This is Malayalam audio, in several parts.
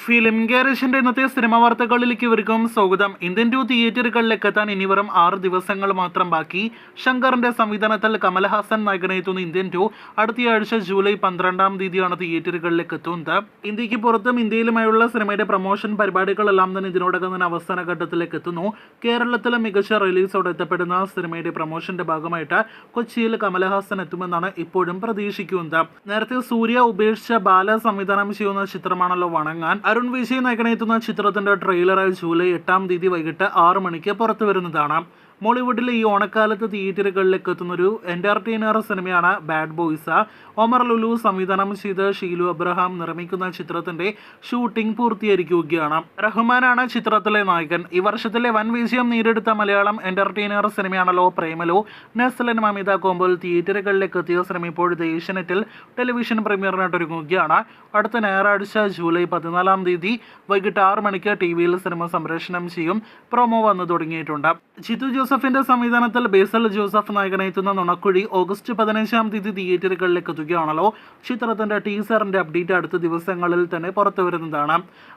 ഫിലിം ഗാരേജിന്റെ ഇന്നത്തെ സിനിമാ വാർത്തകളിലേക്ക് ഇവർക്കും സ്വാഗതം. ഇന്ത്യൻ 2 തിയേറ്ററുകളിലേക്ക് എത്താൻ ഇനി വെറും 6 ദിവസങ്ങൾ മാത്രം ബാക്കി. ശങ്കറിന്റെ സംവിധാനത്തിൽ കമൽഹാസൻ നായകനെത്തുന്ന ഇന്ത്യൻ 2 അടുത്തയാഴ്ച ജൂലൈ 12-ാം തീയതിയാണ് തിയേറ്ററുകളിലേക്ക് എത്തുന്നത്. ഇന്ത്യക്ക് പുറത്തും ഇന്ത്യയിലുമായുള്ള സിനിമയുടെ പ്രൊമോഷൻ പരിപാടികളെല്ലാം തന്നെ ഇതിനോടകം തന്നെ അവസാന ഘട്ടത്തിലേക്ക് എത്തുന്നു. കേരളത്തിലെ മികച്ച റിലീസോടെ എത്തപ്പെടുന്ന സിനിമയുടെ പ്രൊമോഷന്റെ ഭാഗമായിട്ട് കൊച്ചിയിൽ കമൽഹാസൻ എത്തുമെന്നാണ് ഇപ്പോഴും പ്രതീക്ഷിക്കുന്നത്. നേരത്തെ സൂര്യ ഉപേക്ഷിച്ച ബാല സംവിധാനം ചെയ്യുന്ന ചിത്രമാണല്ലോ വണങ്ങാൻ. അരുൺ വിജയ് നായകനെത്തുന്ന ചിത്രത്തിന്റെ ട്രെയിലർ ജൂലൈ 8-ാം തീയതി വൈകിട്ട് 6 മണിക്ക് പുറത്തു വരുന്നതാണ്. മോളിവുഡിലെ ഈ ഓണക്കാലത്ത് തിയേറ്ററുകളിലേക്ക് എത്തുന്നൊരു എന്റർടൈനർ സിനിമയാണ് ബാഡ് ബോയ്സ്. ഒമർ ലുലു സംവിധാനം ചെയ്ത് ഷീലു അബ്രഹാം നിർമ്മിക്കുന്ന ചിത്രത്തിന്റെ ഷൂട്ടിംഗ് പൂർത്തീകരിക്കുകയാണ്. റഹ്മാനാണ് ചിത്രത്തിലെ നായകൻ. ഈ വർഷത്തിലെ വൻ വിജയം നേടിയെടുത്ത മലയാളം എന്റർടൈനർ സിനിമയാണല്ലോ പ്രേമലു. നെസ്ലൻ മമിത കോമ്പോൽ തിയേറ്ററുകളിലേക്ക് എത്തിയ സിനിമ ഇപ്പോഴത്തെ ഏഷ്യനെറ്റിൽ ടെലിവിഷൻ പ്രീമിയറിനായിട്ട് ഒരുങ്ങുകയാണ്. അടുത്ത ഞായറാഴ്ച ജൂലൈ 14-ാം തീയതി വൈകിട്ട് 6 മണിക്ക് ടി-വിയിൽ സിനിമ സംപ്രേഷണം ചെയ്യും. പ്രൊമോ വന്നു തുടങ്ങിയിട്ടുണ്ട്. ജിത്തു ജോസഫിന്റെ സംവിധാനത്തിൽ ബേസൽ ജോസഫ് നായകനെത്തുന്ന നുണക്കുഴി ഓഗസ്റ്റ് 15-ാം തീയതി തിയേറ്ററുകളിലേക്ക് എത്തുകയാണല്ലോ. ചിത്രത്തിന്റെ ടീസറിന്റെ അപ്ഡേറ്റ് അടുത്ത ദിവസങ്ങളിൽ തന്നെ പുറത്തു വരുന്നതാണ്.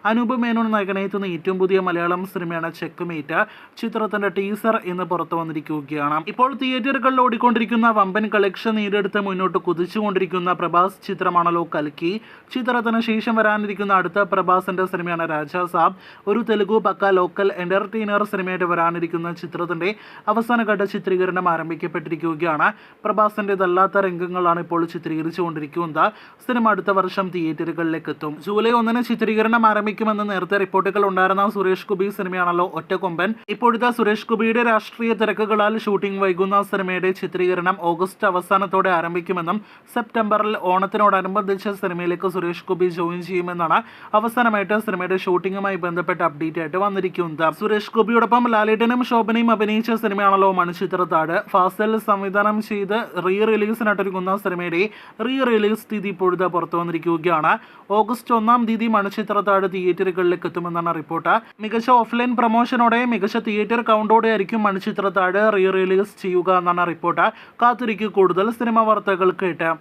അനൂപ് മേനോൻ നായകനെത്തുന്ന ഏറ്റവും പുതിയ മലയാളം സിനിമയാണ് ചെക്ക്മേറ്റ്. ചിത്രത്തിന്റെ ടീസർ ഇന്ന് പുറത്തു വന്നിരിക്കുകയാണ്. ഇപ്പോൾ തിയേറ്ററുകളിൽ ഓടിക്കൊണ്ടിരിക്കുന്ന വമ്പൻ കളക്ഷൻ നേടിയെടുത്ത് മുന്നോട്ട് കുതിച്ചുകൊണ്ടിരിക്കുന്ന പ്രഭാസ് ചിത്രമാണല്ലോ കൽക്കി. ചിത്രത്തിന് ശേഷം വരാനിരിക്കുന്ന അടുത്ത പ്രഭാസിന്റെ സിനിമയാണ് രാജാ സാബ്. ഒരു തെലുഗു പക്ക ലോക്കൽ എന്റർടൈനർ സിനിമയായിട്ട് വരാനിരിക്കുന്ന ചിത്രത്തിന്റെ അവസാനഘട്ട ചിത്രീകരണം ആരംഭിക്കപ്പെട്ടിരിക്കുകയാണ്. പ്രഭാസിന്റേതല്ലാത്ത രംഗങ്ങളാണ് ഇപ്പോൾ ചിത്രീകരിച്ചുകൊണ്ടിരിക്കുന്നത്. സിനിമ അടുത്ത വർഷം തിയേറ്ററുകളിലേക്ക് എത്തും. ജൂലൈ 1-ന് ചിത്രീകരണം ആരംഭിക്കുമെന്ന് നേരത്തെ റിപ്പോർട്ടുകൾ ഉണ്ടായിരുന്ന സുരേഷ് ഗോപി സിനിമയാണല്ലോ ഒറ്റക്കൊമ്പൻ. ഇപ്പോഴത്തെ സുരേഷ് ഗോപിയുടെ രാഷ്ട്രീയ തിരക്കുകളാൽ ഷൂട്ടിംഗ് വൈകുന്ന സിനിമയുടെ ചിത്രീകരണം ഓഗസ്റ്റ് അവസാനത്തോടെ ആരംഭിക്കുമെന്നും സെപ്റ്റംബറിൽ ഓണത്തിനോടനുബന്ധിച്ച് സിനിമയിലേക്ക് സുരേഷ് ഗോപി ജോയിൻ ചെയ്യുമെന്നാണ് അവസാനമായിട്ട് സിനിമയുടെ ഷൂട്ടിംഗുമായി ബന്ധപ്പെട്ട അപ്ഡേറ്റ് ആയിട്ട് വന്നിരിക്കുന്നത്. സുരേഷ് ഗോപിയോടൊപ്പം ലാലേട്ടനും ശോഭനയും അഭിനയിച്ച സിനിമയാണല്ലോ മണിച്ചിത്രത്താഴ്. ഫാസിൽ സംവിധാനം ചെയ്ത് റിലീസിനായിട്ടൊരുങ്ങുന്ന സിനിമയുടെ റിലീസ് തീയതി ഇപ്പോഴത്തെ പുറത്തു വന്നിരിക്കുകയാണ്. ഓഗസ്റ്റ് 1-ാം തീയതി മണിച്ചിത്രത്താഴ് തിയേറ്ററുകളിലേക്ക് എത്തുമെന്നാണ് റിപ്പോർട്ട്. മികച്ച ഓഫ്ലൈൻ പ്രൊമോഷനോടെ മികച്ച തിയേറ്റർ കൗണ്ടോടെ ആയിരിക്കും മണിച്ചിത്രത്താഴ് റിലീസ് ചെയ്യുക എന്നാണ് റിപ്പോർട്ട്. കാത്തിരിക്കും കൂടുതൽ സിനിമ വാർത്തകൾ കേട്ട്.